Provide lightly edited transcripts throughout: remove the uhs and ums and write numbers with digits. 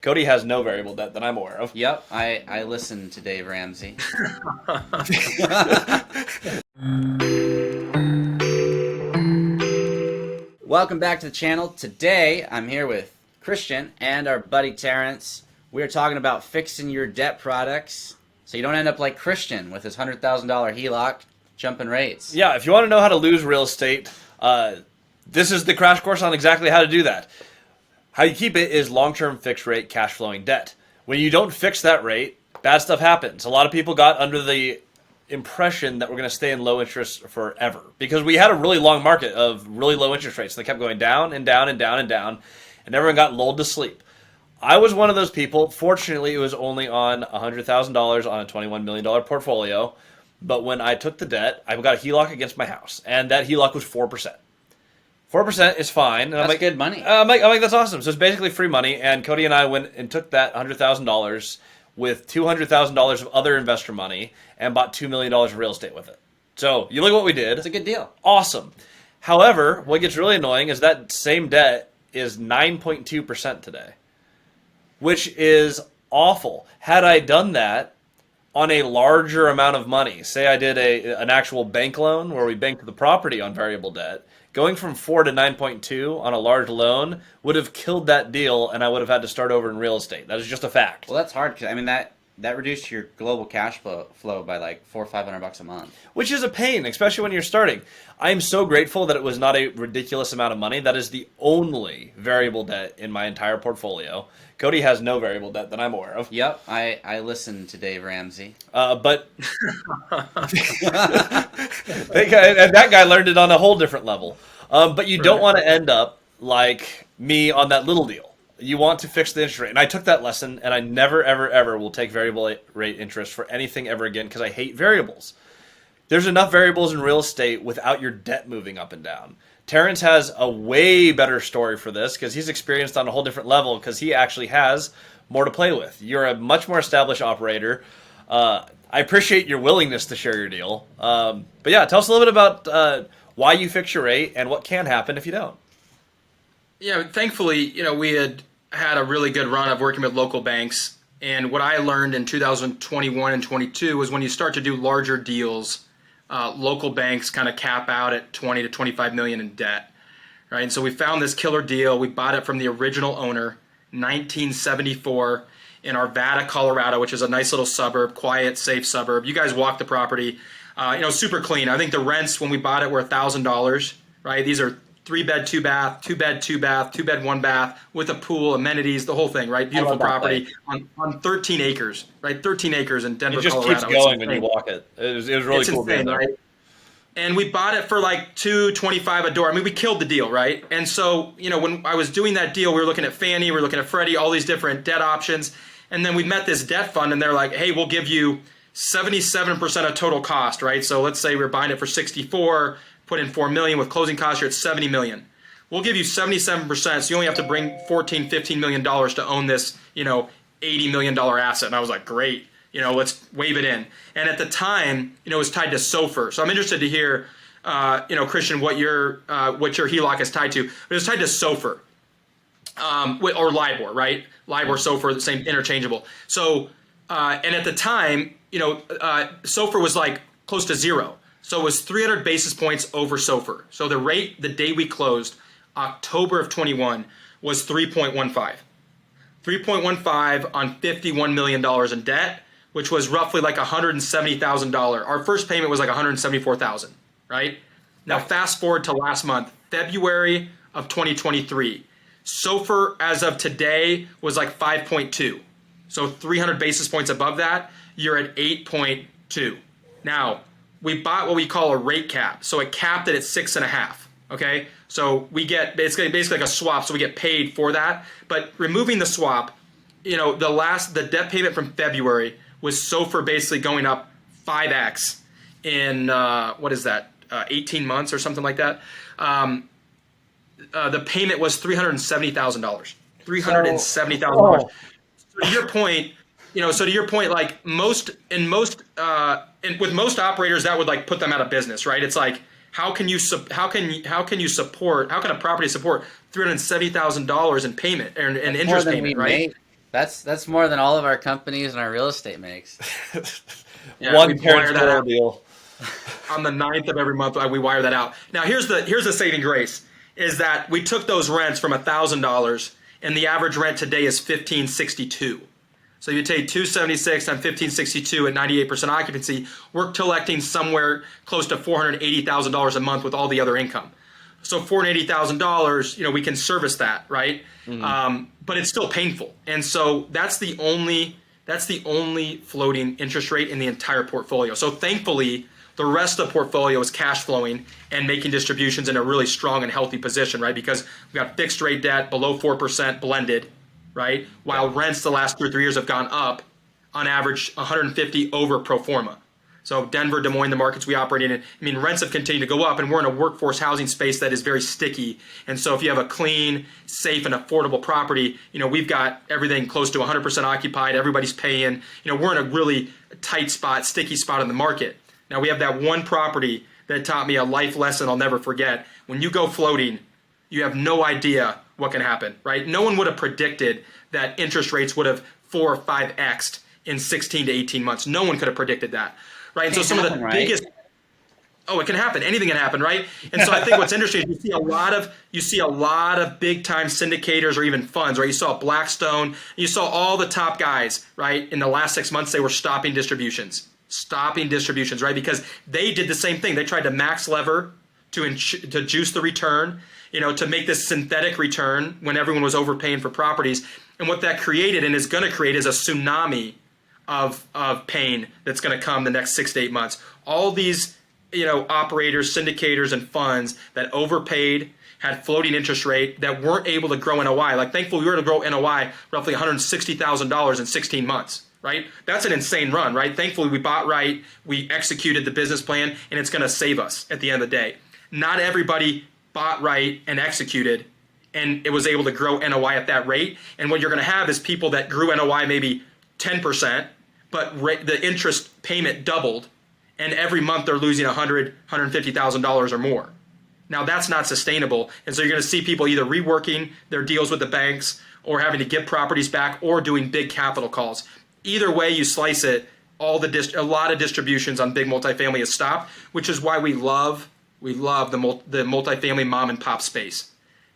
Cody has no variable debt that I'm aware of. Yep, I listen to Dave Ramsey. Welcome back to the channel. Today, I'm here with Christian and our buddy Terrance. We are talking about fixing your debt products so you don't end up like Christian with his $100,000 HELOC jumping rates. Yeah, if you want to know how to lose real estate, this is the crash course on exactly how to do that. How you keep it is long-term fixed rate cash flowing debt. When you don't fix that rate, bad stuff happens. A lot of people got under the impression that we're going to stay in low interest forever because we had a really long market of really low interest rates. They kept going down and down and down and down, and everyone got lulled to sleep. I was one of those people. Fortunately, it was only on $100,000 on a $21 million portfolio. But when I took the debt, I got a HELOC against my house, and that HELOC was 4%. 4% is fine. And That's good money. I'm like, that's awesome. So it's basically free money. And Cody and I went and took that $100,000 with $200,000 of other investor money and bought $2 million of real estate with it. So you look at what we did. It's a good deal. Awesome. However, what gets really annoying is that same debt is 9.2% today, which is awful. Had I done that on a larger amount of money, say I did an actual bank loan where we banked the property on variable debt, going from 4 to 9.2 on a large loan would have killed that deal, and I would have had to start over in real estate. That is just a fact. Well, that's hard because I mean that reduced your global cash flow by like $400 or $500 a month, Which is a pain, especially when you're starting. I am so grateful that it was not a ridiculous amount of money. That is the only variable debt in my entire portfolio. Cody has no variable debt that I'm aware of. Yep, I listen to Dave Ramsey. But that guy learned it on a whole different level. But you don't want to end up like me on that little deal. You want to fix the interest rate. And I took that lesson, and I never, ever, ever will take variable rate interest for anything ever again because I hate variables. There's enough variables in real estate without your debt moving up and down. Terrance has a way better story for this because he's experienced on a whole different level because he actually has more to play with. You're a much more established operator. I appreciate your willingness to share your deal. But yeah, tell us a little bit about why you fix your rate and what can happen if you don't. Yeah, thankfully, we had a really good run of working with local banks. And what I learned in 2021 and 22 was when you start to do larger deals, local banks kind of cap out at 20 to 25 million in debt, right? And so we found this killer deal. We bought it from the original owner, 1974, in Arvada, Colorado, which is a nice little suburb, quiet, safe suburb. You guys walk the property, super clean. I think the rents when we bought it were $1,000, right? These are 3-bed, 2-bath, 2-bed, 2-bath, 2-bed, 1-bath with a pool, amenities, the whole thing, right? Beautiful property on 13 acres, right? 13 acres in Denver, Colorado. It just keeps going when you walk it. It was really cool being there. Right? And we bought it for like $225 a door. I mean, we killed the deal, right? And so, when I was doing that deal, we were looking at Fannie, we were looking at Freddie, all these different debt options. And then we met this debt fund, and they're like, hey, we'll give you 77% of total cost, right? So let's say we're buying it for 64, put in $4 million with closing costs, you're at $70 million. We'll give you 77%, so you only have to bring $14-15 million to own this, $80 million asset. And I was like, great, let's wave it in. And at the time, it was tied to SOFR. So I'm interested to hear, Christian, what your HELOC is tied to. It was tied to SOFR, or LIBOR, right? LIBOR, SOFR, the same, interchangeable. So, and at the time, SOFR was like close to zero. So it was 300 basis points over SOFR. So the rate the day we closed, October of 21, was 3.15. 3.15 on $51 million in debt, which was roughly like $170,000. Our first payment was like $174,000, right? Now fast forward to last month, February of 2023. SOFR as of today was like 5.2. So 300 basis points above that, you're at 8.2. Now, we bought what we call a rate cap. So it capped it at 6.5. Okay. So we get basically like a swap. So we get paid for that. But removing the swap, the debt payment from February was SOFR basically going up 5x in, 18 months or something like that. The payment was $370,000. $370,000. So to your point, like with most operators, that would like put them out of business, right? It's like, how can a property support $370,000 in payment and interest payment, right? That's more than all of our companies and our real estate makes. Yeah, One we Terrance wire that Doyle out. deal. On the 9th of every month, we wire that out. Now, here's the saving grace, is that we took those rents from $1,000, and the average rent today is $1,562. So you take 276 times 1,562 at 98% occupancy, we're collecting somewhere close to $480,000 a month with all the other income. So $480,000, we can service that, right? But it's still painful, and so that's the only floating interest rate in the entire portfolio. So thankfully, the rest of the portfolio is cash flowing and making distributions in a really strong and healthy position, right? Because we've got fixed rate debt below 4% blended, right? While rents the last 2 or 3 years have gone up on average 150 over pro forma. So Denver, Des Moines, the markets we operate in, rents have continued to go up, and we're in a workforce housing space that is very sticky. And so if you have a clean, safe, and affordable property, we've got everything close to 100% occupied. Everybody's paying. We're in a really tight spot, sticky spot in the market. Now we have that one property that taught me a life lesson I'll never forget. When you go floating, you have no idea what can happen, right? No one would have predicted that interest rates would have 4 or 5x'd in 16 to 18 months. No one could have predicted that. Right. And so some of the biggest, it can happen. Anything can happen. Right. And so I think what's interesting is you see a lot of big time syndicators or even funds, right? You saw Blackstone, you saw all the top guys, right? In the last 6 months, they were stopping distributions, right? Because they did the same thing. They tried to max lever to juice the return, to make this synthetic return when everyone was overpaying for properties. And what that created and is going to create is a tsunami of pain that's going to come the next 6 to 8 months. All these, operators, syndicators, and funds that overpaid, had floating interest rate, that weren't able to grow NOI. Like, thankfully, we were able to grow NOI roughly $160,000 in 16 months, right? That's an insane run, right? Thankfully, we bought right, we executed the business plan, and it's going to save us at the end of the day. Not everybody bought right and executed, and it was able to grow NOI at that rate. And what you're going to have is people that grew NOI maybe 10%, but the interest payment doubled, and every month they're losing $100,000, $150,000 or more. Now that's not sustainable, and so you're going to see people either reworking their deals with the banks or having to give properties back or doing big capital calls. Either way you slice it, a lot of distributions on big multifamily has stopped, which is why we love the multifamily mom and pop space.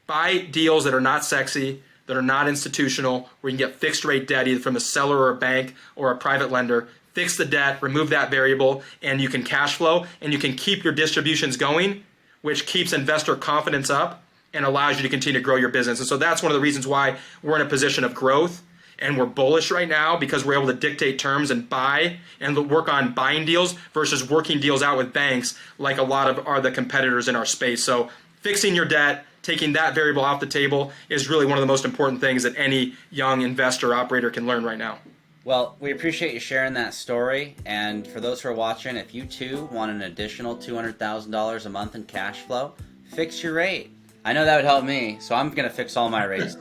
Buy deals that are not sexy, that are not institutional, where you can get fixed rate debt either from a seller or a bank or a private lender. Fix the debt, remove that variable, and you can cash flow, and you can keep your distributions going, which keeps investor confidence up and allows you to continue to grow your business. And so that's one of the reasons why we're in a position of growth, and we're bullish right now because we're able to dictate terms and buy and work on buying deals versus working deals out with banks like a lot of the competitors in our space. So fixing your debt, taking that variable off the table is really one of the most important things that any young investor operator can learn right now. Well, we appreciate you sharing that story. And for those who are watching, if you too want an additional $200,000 a month in cash flow, fix your rate. I know that would help me, so I'm going to fix all my rates.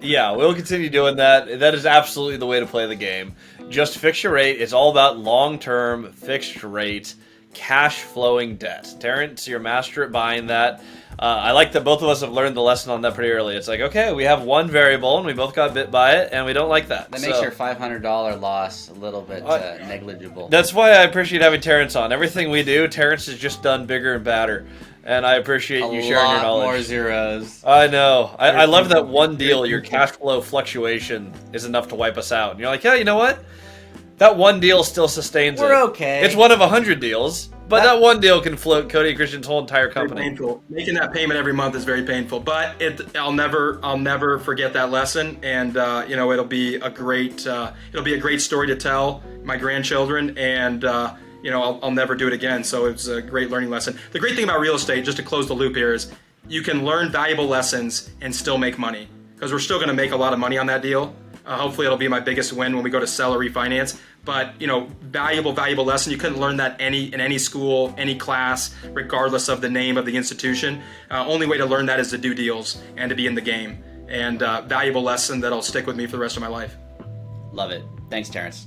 Yeah, we'll continue doing that. That is absolutely the way to play the game. Just fix your rate. It's all about long-term fixed rate, cash-flowing debt. Terrance, you're a master at buying that. I like that both of us have learned the lesson on that pretty early. It's like, okay, we have one variable, and we both got bit by it, and we don't like that. That makes your $500 loss a little bit negligible. That's why I appreciate having Terrance on. Everything we do, Terrance has just done bigger and badder. And I appreciate you sharing your knowledge. More zeros. I know. I love that one deal, your cash flow fluctuation is enough to wipe us out. And you're like, yeah, you know what? That one deal still sustains it. We're okay. It's one of 100 deals, but that one deal can float Cody and Christian's whole entire company. Very painful. Making that payment every month is very painful, but I'll never forget that lesson, and it'll be a great story to tell my grandchildren, and I'll never do it again. So it's a great learning lesson. The great thing about real estate, just to close the loop here, is you can learn valuable lessons and still make money, because we're still going to make a lot of money on that deal. Hopefully it'll be my biggest win when we go to sell or refinance. But valuable lesson. You couldn't learn that in any school, any class, regardless of the name of the institution. Only way to learn that is to do deals and to be in the game. And valuable lesson that'll stick with me for the rest of my life. Love it. Thanks, Terrance.